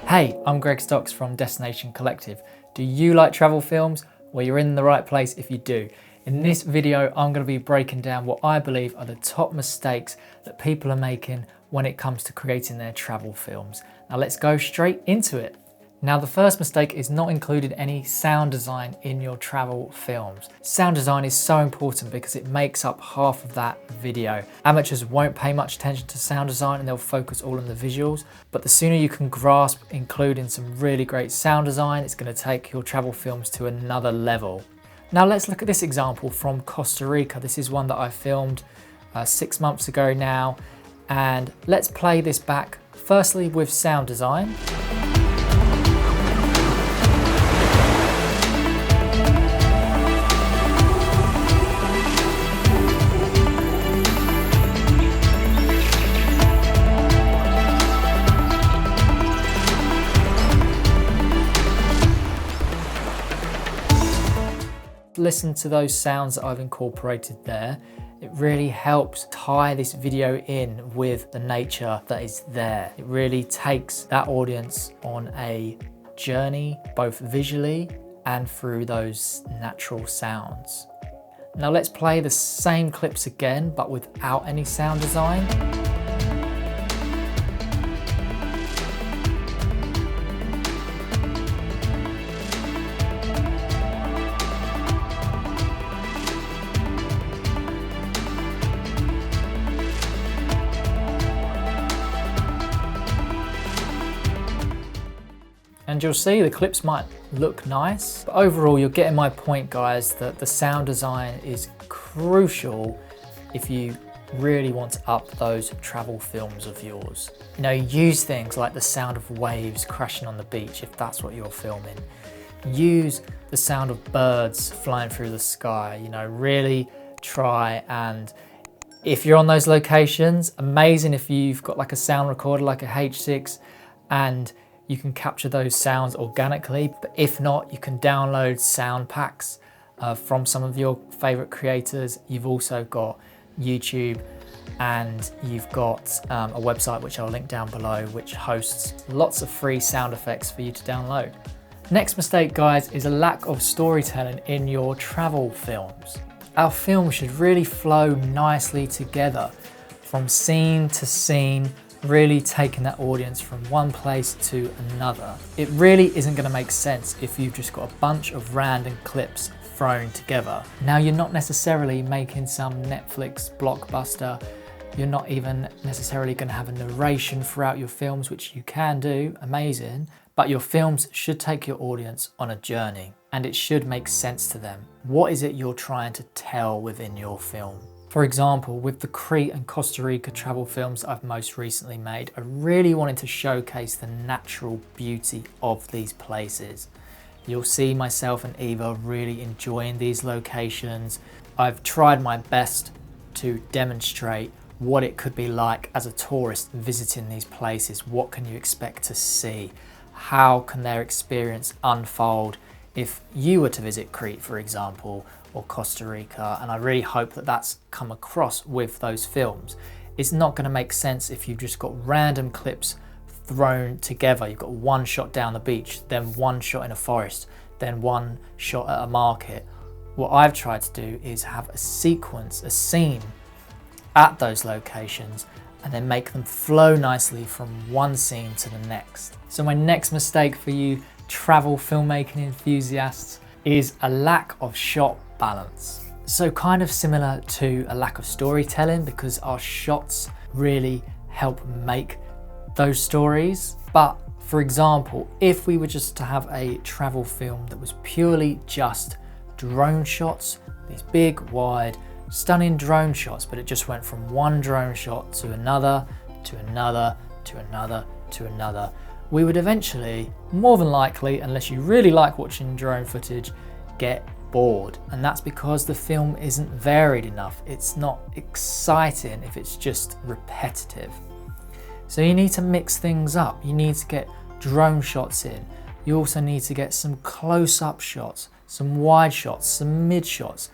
Hey, I'm Greg Stocks from Destination Collective. Do you like travel films? Well, you're in the right place if you do. In this video, I'm going to be breaking down what I believe are the top mistakes that people are making when it comes to creating their travel films. Now let's go straight into it. Now the first mistake is not including any sound design in your travel films. Sound design is so important because it makes up half of that video. Amateurs won't pay much attention to sound design and they'll focus all on the visuals, but the sooner you can grasp including some really great sound design, it's going to take your travel films to another level. Now let's look at this example from Costa Rica. This is one that I filmed 6 months ago now, and let's play this back firstly with sound design. Listen to those sounds that I've incorporated there. It really helps tie this video in with the nature that is there. It really takes that audience on a journey, both visually and through those natural sounds. Now let's play the same clips again, but without any sound design. And you'll see the clips might look nice, but overall you're getting my point, guys, that the sound design is crucial if you really want to up those travel films of yours. You know, use things like the sound of waves crashing on the beach if that's what you're filming. Use the sound of birds flying through the sky. You know, really try, and if you're on those locations, amazing if you've got like a sound recorder like a H6 and you can capture those sounds organically, but if not, you can download sound packs from some of your favorite creators. You've also got YouTube, and you've got a website which I'll link down below, which hosts lots of free sound effects for you to download. Next mistake, guys, is a lack of storytelling in your travel films. Our film should really flow nicely together from scene to scene, really taking that audience from one place to another. It really isn't going to make sense if you've just got a bunch of random clips thrown together. Now, you're not necessarily making some Netflix blockbuster. You're not even necessarily going to have a narration throughout your films, which you can do, amazing, but your films should take your audience on a journey and it should make sense to them. What is it you're trying to tell within your film? For example, with the Crete and Costa Rica travel films I've most recently made, I really wanted to showcase the natural beauty of these places. You'll see myself and Eva really enjoying these locations. I've tried my best to demonstrate what it could be like as a tourist visiting these places. What can you expect to see? How can their experience unfold if you were to visit Crete, for example, or Costa Rica? And I really hope that that's come across with those films. It's not going to make sense if you've just got random clips thrown together. You've got one shot down the beach, then one shot in a forest, then one shot at a market. What I've tried to do is have a sequence, a scene at those locations, and then make them flow nicely from one scene to the next. So my next mistake for you travel filmmaking enthusiasts is a lack of shot balance. So kind of similar to a lack of storytelling, because our shots really help make those stories. But for example, if we were just to have a travel film that was purely just drone shots, these big, wide, stunning drone shots, but it just went from one drone shot to another, to another, to another, to another, we would eventually, more than likely, unless you really like watching drone footage, get bored. And that's because the film isn't varied enough. It's not exciting if it's just repetitive. So you need to mix things up. You need to get drone shots in. You also need to get some close-up shots, some wide shots, some mid shots.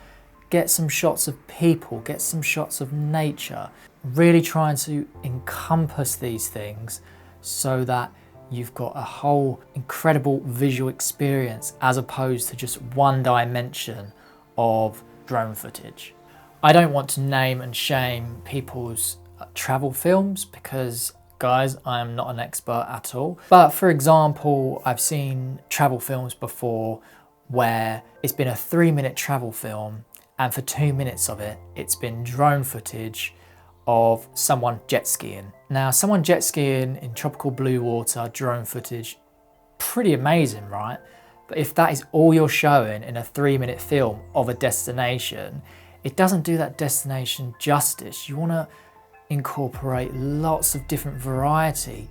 Get some shots of people, get some shots of nature. Really trying to encompass these things so that you've got a whole incredible visual experience as opposed to just one dimension of drone footage. I don't want to name and shame people's travel films because, guys, I am not an expert at all. But for example, I've seen travel films before where it's been a 3-minute travel film, and for 2 minutes of it, it's been drone footage of someone jet skiing. Now, someone jet skiing in tropical blue water, drone footage, pretty amazing, right? But if that is all you're showing in a 3-minute film of a destination, it doesn't do that destination justice. You want to incorporate lots of different variety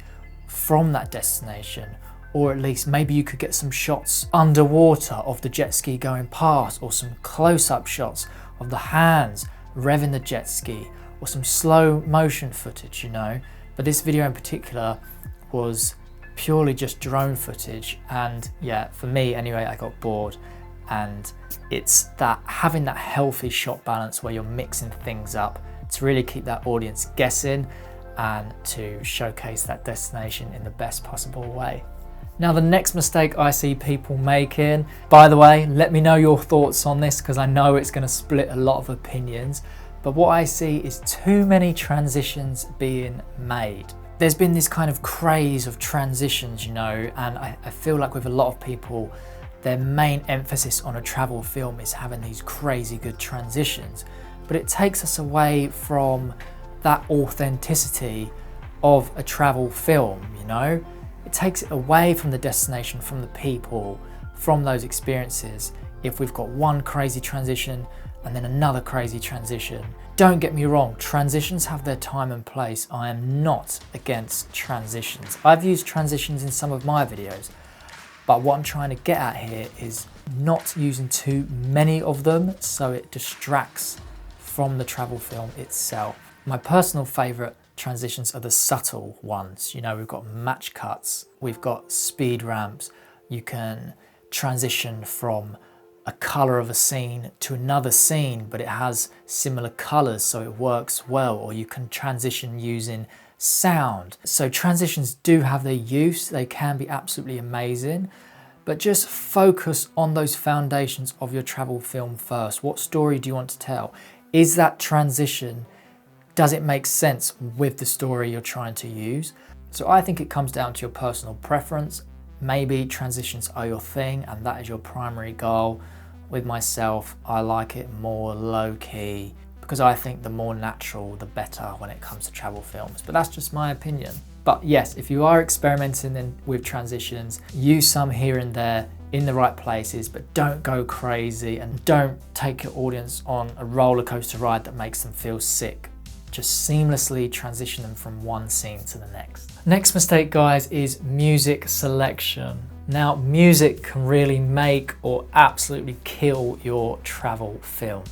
from that destination, or at least maybe you could get some shots underwater of the jet ski going past, or some close-up shots of the hands revving the jet ski, or some slow motion footage, you know. But this video in particular was purely just drone footage, and yeah, for me anyway, I got bored. And it's that having that healthy shot balance where you're mixing things up to really keep that audience guessing and to showcase that destination in the best possible way. Now, the next mistake I see people making, by the way, let me know your thoughts on this because I know it's going to split a lot of opinions, but what I see is too many transitions being made. There's been this kind of craze of transitions, you know, and I feel like with a lot of people, their main emphasis on a travel film is having these crazy good transitions, but it takes us away from that authenticity of a travel film, you know? It takes it away from the destination, from the people, from those experiences if we've got one crazy transition and then another crazy transition. Don't get me wrong, transitions have their time and place. I am not against transitions. I've used transitions in some of my videos, but what I'm trying to get at here is not using too many of them so it distracts from the travel film itself. My personal favourite transitions are the subtle ones. You know, we've got match cuts, we've got speed ramps, you can transition from a colour of a scene to another scene, but it has similar colours so it works well, or you can transition using sound. So transitions do have their use, they can be absolutely amazing, but just focus on those foundations of your travel film first. What story do you want to tell? Is that transition, does it make sense with the story you're trying to use? So I think it comes down to your personal preference. Maybe transitions are your thing and that is your primary goal. With myself, I like it more low-key because I think the more natural, the better when it comes to travel films. But that's just my opinion. But yes, if you are experimenting with transitions, use some here and there in the right places, but don't go crazy and don't take your audience on a roller coaster ride that makes them feel sick. Just seamlessly transition them from one scene to the next. Next mistake, guys, is music selection. Now, music can really make or absolutely kill your travel film.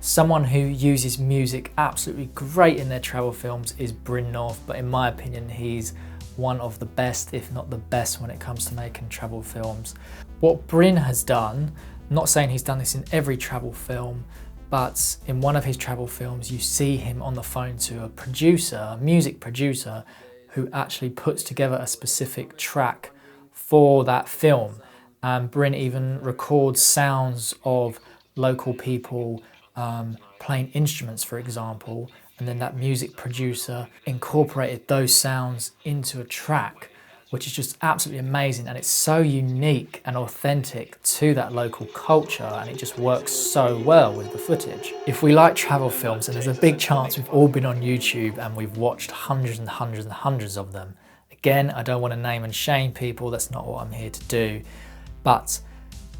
Someone who uses music absolutely great in their travel films is Bryn North, but in my opinion, he's one of the best, if not the best, when it comes to making travel films. What Bryn has done, I'm not saying he's done this in every travel film, but in one of his travel films, you see him on the phone to a producer, a music producer, who actually puts together a specific track for that film. And Bryn even records sounds of local people playing instruments, for example, and then that music producer incorporated those sounds into a track, which is just absolutely amazing, and it's so unique and authentic to that local culture, and it just works so well with the footage. If we like travel films, and there's a big chance we've all been on YouTube and we've watched hundreds and hundreds and hundreds of them. Again, I don't want to name and shame people, that's not what I'm here to do. But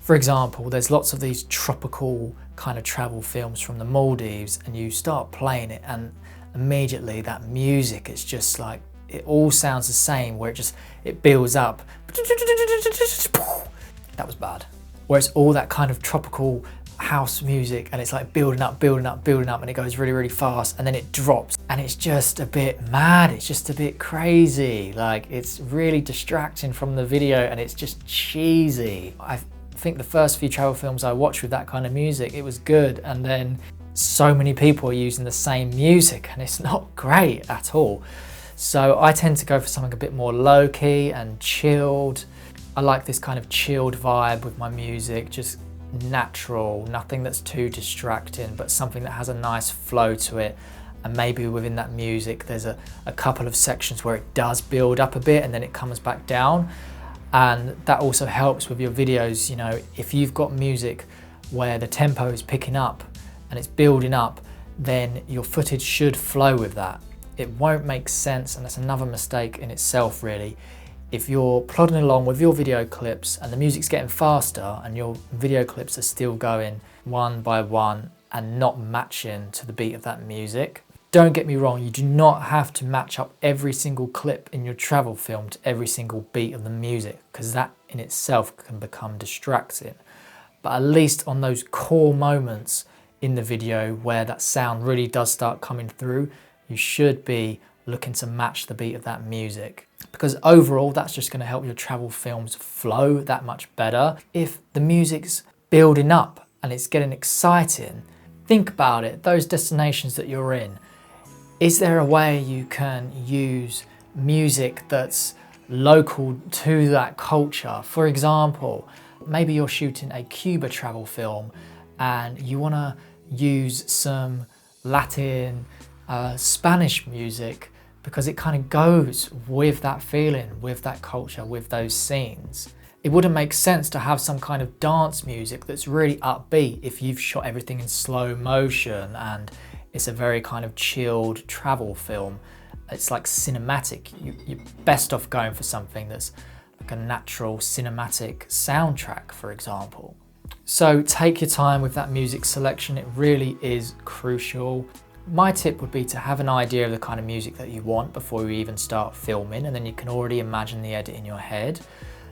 for example, there's lots of these tropical kind of travel films from the Maldives, and you start playing it and immediately that music is just like, it all sounds the same, where it builds up. That was bad. Where it's all that kind of tropical house music and it's like building up, building up, building up, and it goes really, really fast and then it drops and it's just a bit mad, it's just a bit crazy. Like, it's really distracting from the video and it's just cheesy. I think the first few travel films I watched with that kind of music, it was good, and then so many people are using the same music and it's not great at all. So I tend to go for something a bit more low-key and chilled. I like this kind of chilled vibe with my music, just natural, nothing that's too distracting, but something that has a nice flow to it. And maybe within that music there's a couple of sections where it does build up a bit and then it comes back down. And that also helps with your videos. You know, if you've got music where the tempo is picking up and it's building up, then your footage should flow with that. It won't make sense, and that's another mistake in itself really. If you're plodding along with your video clips and the music's getting faster and your video clips are still going one by one and not matching to the beat of that music, don't get me wrong, you do not have to match up every single clip in your travel film to every single beat of the music, because that in itself can become distracting. But at least on those core moments in the video where that sound really does start coming through, you should be looking to match the beat of that music, because overall that's just going to help your travel films flow that much better. If the music's building up and it's getting exciting, think about it, those destinations that you're in, is there a way you can use music that's local to that culture? For example, maybe you're shooting a Cuba travel film and you want to use some Latin, Spanish music, because it kind of goes with that feeling, with that culture, with those scenes. It wouldn't make sense to have some kind of dance music that's really upbeat if you've shot everything in slow motion and it's a very kind of chilled travel film. It's like cinematic. You're best off going for something that's like a natural cinematic soundtrack, for example. So take your time with that music selection. It really is crucial. My tip would be to have an idea of the kind of music that you want before you even start filming, and then you can already imagine the edit in your head.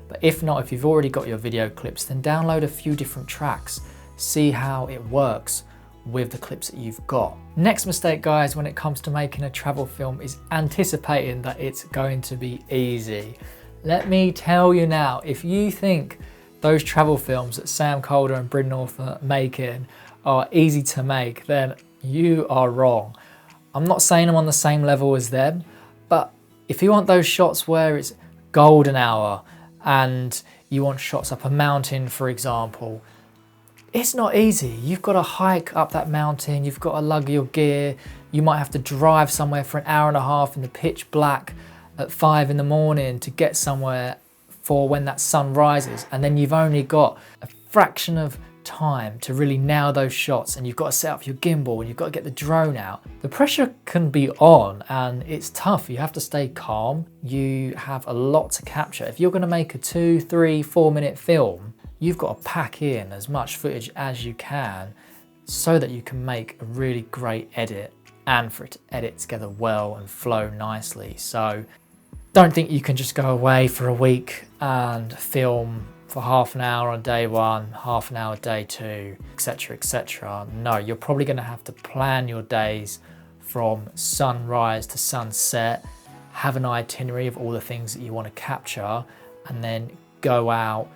But if not, if you've already got your video clips, then download a few different tracks, see how it works with the clips that you've got. Next mistake, guys, when it comes to making a travel film is anticipating that it's going to be easy. Let me tell you now, if you think those travel films that Sam Calder and Bryn North are making are easy to make, then you are wrong. I'm not saying I'm on the same level as them, but if you want those shots where it's golden hour and you want shots up a mountain, for example, it's not easy. You've got to hike up that mountain, you've got to lug your gear, you might have to drive somewhere for an hour and a half in the pitch black at 5 in the morning to get somewhere for when that sun rises, and then you've only got a fraction of time to really nail those shots, and you've got to set up your gimbal and you've got to get the drone out. The pressure can be on and it's tough. You have to stay calm. You have a lot to capture. If you're going to make a 2, 3, 4 minute film, you've got to pack in as much footage as you can so that you can make a really great edit and for it to edit together well and flow nicely. So don't think you can just go away for a week and film for half an hour on day 1, half an hour day 2, etc, etc. No, you're probably going to have to plan your days from sunrise to sunset, have an itinerary of all the things that you want to capture, and then go out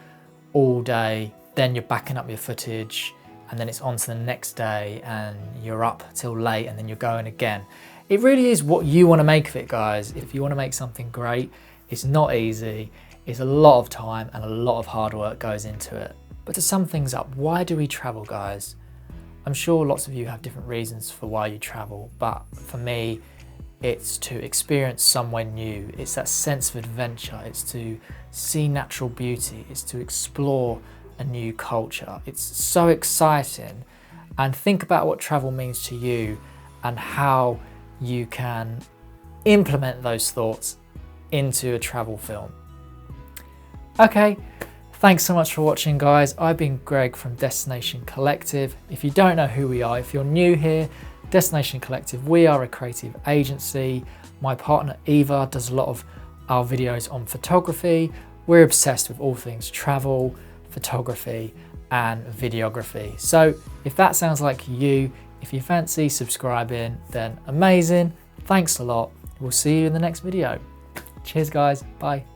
all day. Then you're backing up your footage, and then it's on to the next day and you're up till late, and then you're going again. It really is what you want to make of it, guys. If you want to make something great, it's not easy. It's a lot of time and a lot of hard work goes into it. But to sum things up, why do we travel, guys? I'm sure lots of you have different reasons for why you travel, but for me, it's to experience somewhere new. It's that sense of adventure. It's to see natural beauty. It's to explore a new culture. It's so exciting. And think about what travel means to you and how you can implement those thoughts into a travel film. Okay, thanks so much for watching, guys. I've been Greg from Destination Collective. If you don't know who we are, if you're new here, Destination Collective, we are a creative agency. My partner Eva does a lot of our videos on photography. We're obsessed with all things travel, photography, and videography. So if that sounds like you, if you fancy subscribing, then amazing. Thanks a lot. We'll see you in the next video. Cheers, guys. Bye.